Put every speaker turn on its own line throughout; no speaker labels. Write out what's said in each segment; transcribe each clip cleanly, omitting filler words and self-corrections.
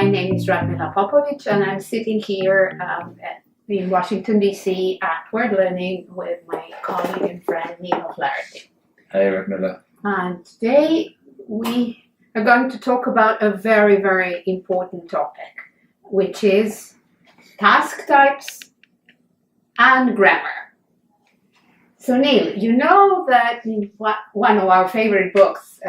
name is Radmila Popovic, and I'm sitting here in Washington, D.C. at Word Learning with my colleague and friend Neil Flaherty.
Hey, Radmila.
And today we are going to talk about a very, very important topic, which is task types and grammar. So Neil, you know that in one of our favorite books,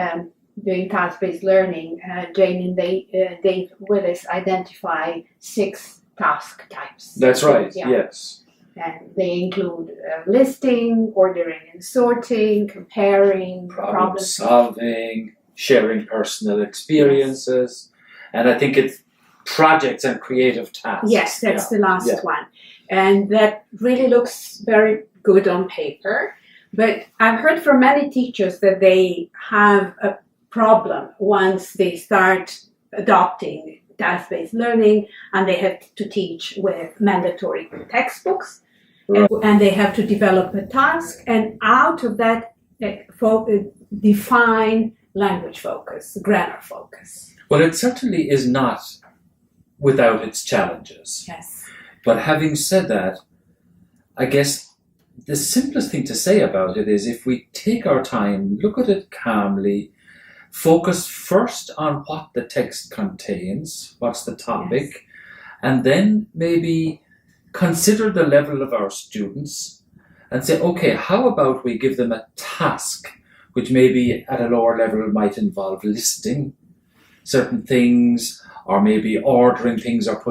doing task-based learning, Jane and Dave Willis identify 6 task types.
That's right,
Yeah.
yes.
And they include listing, ordering and sorting, comparing,
Problem solving, sharing personal experiences, and I think it's projects and creative tasks.
Yes, that's the last one. And that really looks very good on paper. But I've heard from many teachers that they have a problem once they start adopting task-based learning and they have to teach with mandatory textbooks. And they have to develop a task, and out of that define language focus, grammar focus.
Well, it certainly is not without its challenges.
Yes.
But having said that, I guess the simplest thing to say about it is if we take our time, look at it calmly, focus first on what the text contains, what's the topic, and then maybe consider the level of our students and say, okay, how about we give them a task which maybe at a lower level might involve listing certain things, or maybe ordering things or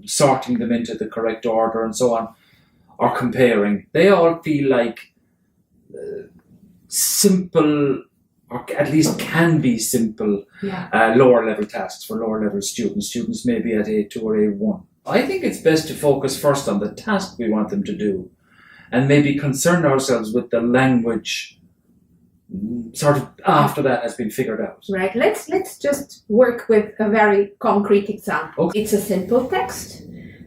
sorting them into the correct order and so on, or comparing. They all feel like simple, or at least can be simple, lower level tasks for lower level students maybe at A2 or A1. I think it's best to focus first on the task we want them to do and maybe concern ourselves with the language sort of after that has been figured out.
Right. Let's just work with a very concrete example.
Okay.
It's a simple text,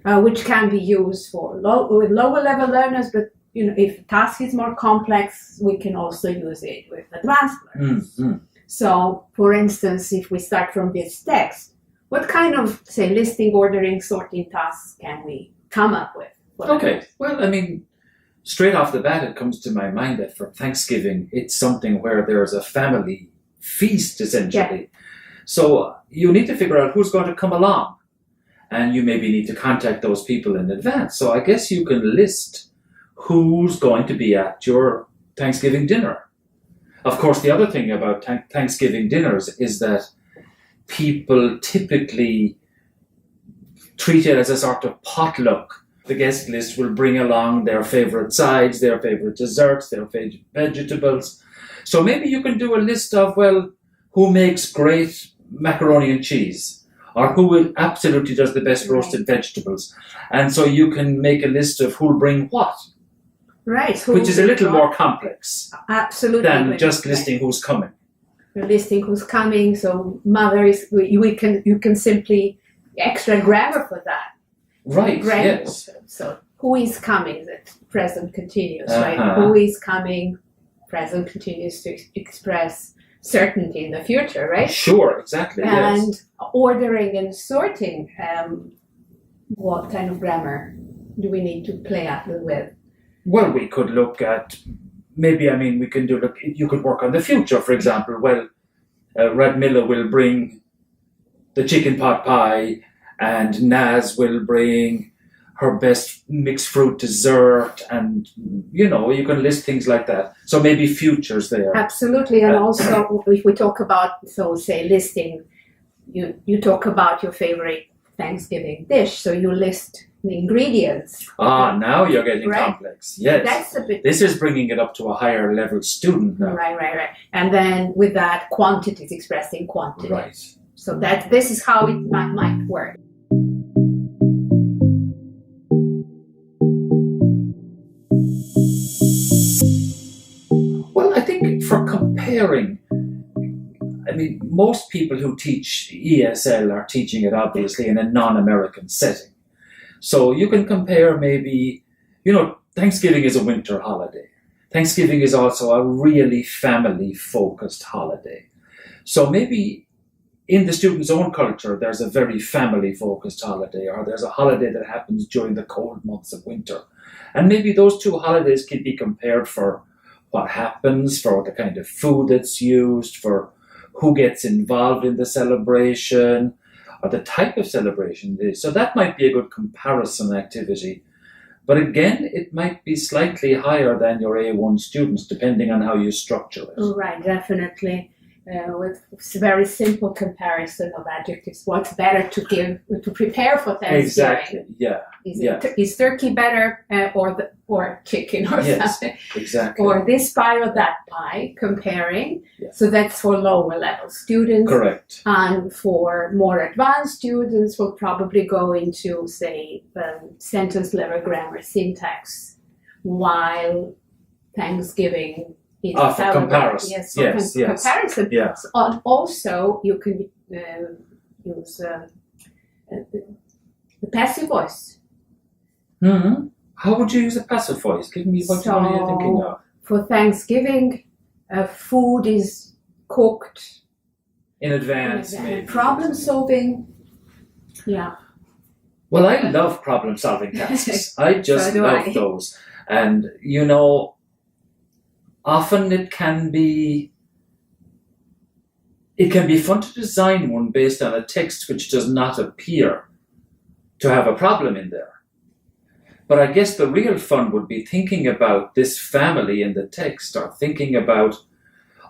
which can be used for with lower level learners, but if the task is more complex, we can also use it with advanced learners.
Mm-hmm.
So, for instance, if we start from this text, what kind of, say, listing, ordering, sorting tasks can we come up with?
Okay. Well, I mean, straight off the bat, it comes to my mind that for Thanksgiving, it's something where there's a family feast, essentially.
Yeah.
So you need to figure out who's going to come along. And you maybe need to contact those people in advance. So I guess you can list who's going to be at your Thanksgiving dinner. Of course, the other thing about Thanksgiving dinners is that people typically treat it as a sort of potluck. The guest list will bring along their favorite sides, their favorite desserts, their favorite vegetables. So maybe you can do a list of, well, who makes great macaroni and cheese, or who absolutely does the best roasted vegetables. And so you can make a list of who'll bring what.
Right.
Which is a little more complex.
Absolutely.
Than just listing who's coming.
You're listing who's coming, so mother is, you can simply extra grammar for that.
Right, yes.
So who is coming is it present continuous, right? Who is coming, present continuous to express certainty in the future, right?
Sure, exactly,
and
yes.
Ordering and sorting, what kind of grammar do we need to play up with?
Well, we could look at, we can you could work on the future, for example. Well, Radmila will bring the chicken pot pie, and Naz will bring her best mixed fruit dessert, and you can list things like that. So maybe futures there.
Absolutely, and also if we talk about, say listing, you talk about your favorite Thanksgiving dish, so you list the ingredients.
Now you're getting complex. Yes,
that's a bit.
This is bringing it up to a higher level student now.
Right. And then with that, quantities expressed in quantity.
Right.
So this is how it might work.
Well, I think for comparing, most people who teach ESL are teaching it obviously in a non-American setting. So you can compare maybe, Thanksgiving is a winter holiday. Thanksgiving is also a really family-focused holiday. So maybe in the student's own culture, there's a very family-focused holiday, or there's a holiday that happens during the cold months of winter. And maybe those two holidays can be compared for what happens, for the kind of food that's used, for who gets involved in the celebration, or the type of celebration it is. So that might be a good comparison activity. But again, it might be slightly higher than your A1 students, depending on how you structure it.
Right, definitely. With very simple comparison of adjectives, what's better to prepare for Thanksgiving?
Exactly. Yeah.
Is turkey better or chicken or something?
Exactly.
Or this pie or that pie? Comparing.
Yeah.
So that's for lower level students.
Correct.
And for more advanced students, we'll probably go into, say, sentence level grammar, syntax, while Thanksgiving.
For comparison.
Yes,
comparison. Yeah.
Also, you can use the passive voice.
Mm-hmm. How would you use a passive voice? Give me what you're thinking of.
For Thanksgiving, food is cooked
in advance. Maybe.
Problem solving. Yeah.
Well, I love problem solving tasks. I just love those. And, often it can be fun to design one based on a text which does not appear to have a problem in there. But I guess the real fun would be thinking about this family in the text, or thinking about,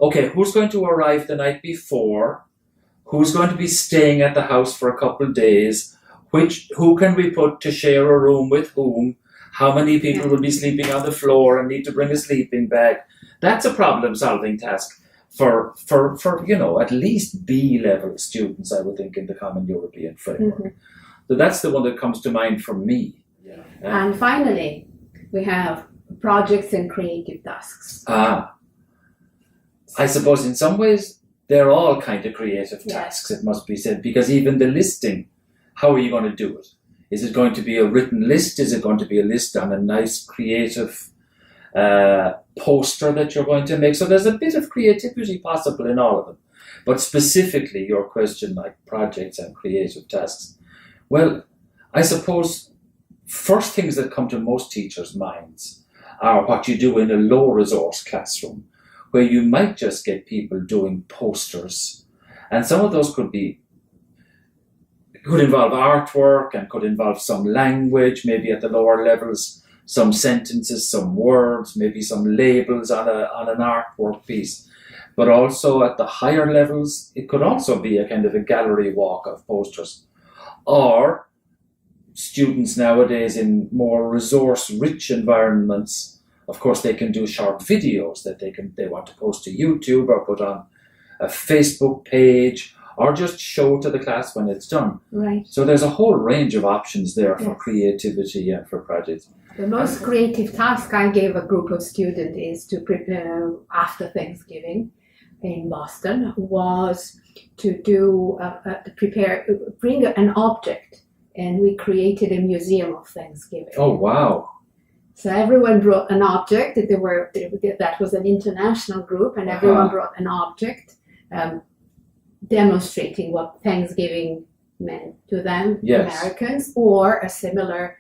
okay, who's going to arrive the night before? Who's going to be staying at the house for a couple of days? Who can we put to share a room with whom? How many people will be sleeping on the floor and need to bring a sleeping bag? That's a problem-solving task for at least B-level students, I would think, in the Common European Framework. Mm-hmm. So that's the one that comes to mind for me. Yeah.
And finally, we have projects and creative tasks.
I suppose in some ways they're all kind of creative tasks, it must be said, because even the listing, how are you going to do it? Is it going to be a written list? Is it going to be a list on a nice creative poster that you're going to make? So there's a bit of creativity possible in all of them. But specifically your question, like projects and creative tasks, well, I suppose first things that come to most teachers' minds are what you do in a low resource classroom, where you might just get people doing posters. And some of those could involve artwork and could involve some language, maybe at the lower levels, some sentences, some words, maybe some labels on an artwork piece. But also at the higher levels, it could also be a kind of a gallery walk of posters. Or students nowadays in more resource-rich environments, of course, they can do short videos that they want to post to YouTube or put on a Facebook page, or just show to the class when it's done.
Right.
So there's a whole range of options there for creativity and for projects.
The most creative task I gave a group of students is to prepare after Thanksgiving in Boston was to do bring an object, and we created a museum of Thanksgiving.
Oh wow!
So everyone brought an object. That was an international group, and everyone brought an object. Demonstrating what Thanksgiving meant to them, Americans, or a similar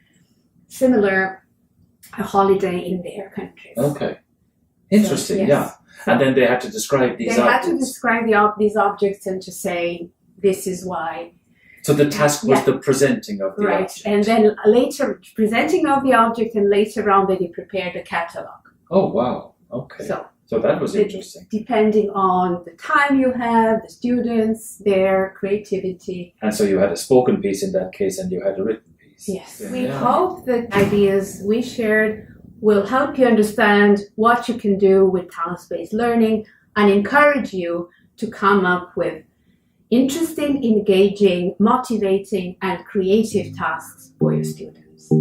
holiday in their countries.
Okay, interesting. So, yes. Yeah, and then they had to describe these.
They had to describe these objects and to say this is why.
So the task was the presenting of the object.
And then later presenting of the object, and later on they prepared a catalog.
Oh wow! Okay. So that was interesting.
Depending on the time you have, the students, their creativity.
And so you had a spoken piece in that case, and you had a written piece.
Yes. We hope that ideas we shared will help you understand what you can do with task-based learning and encourage you to come up with interesting, engaging, motivating, and creative tasks for your students.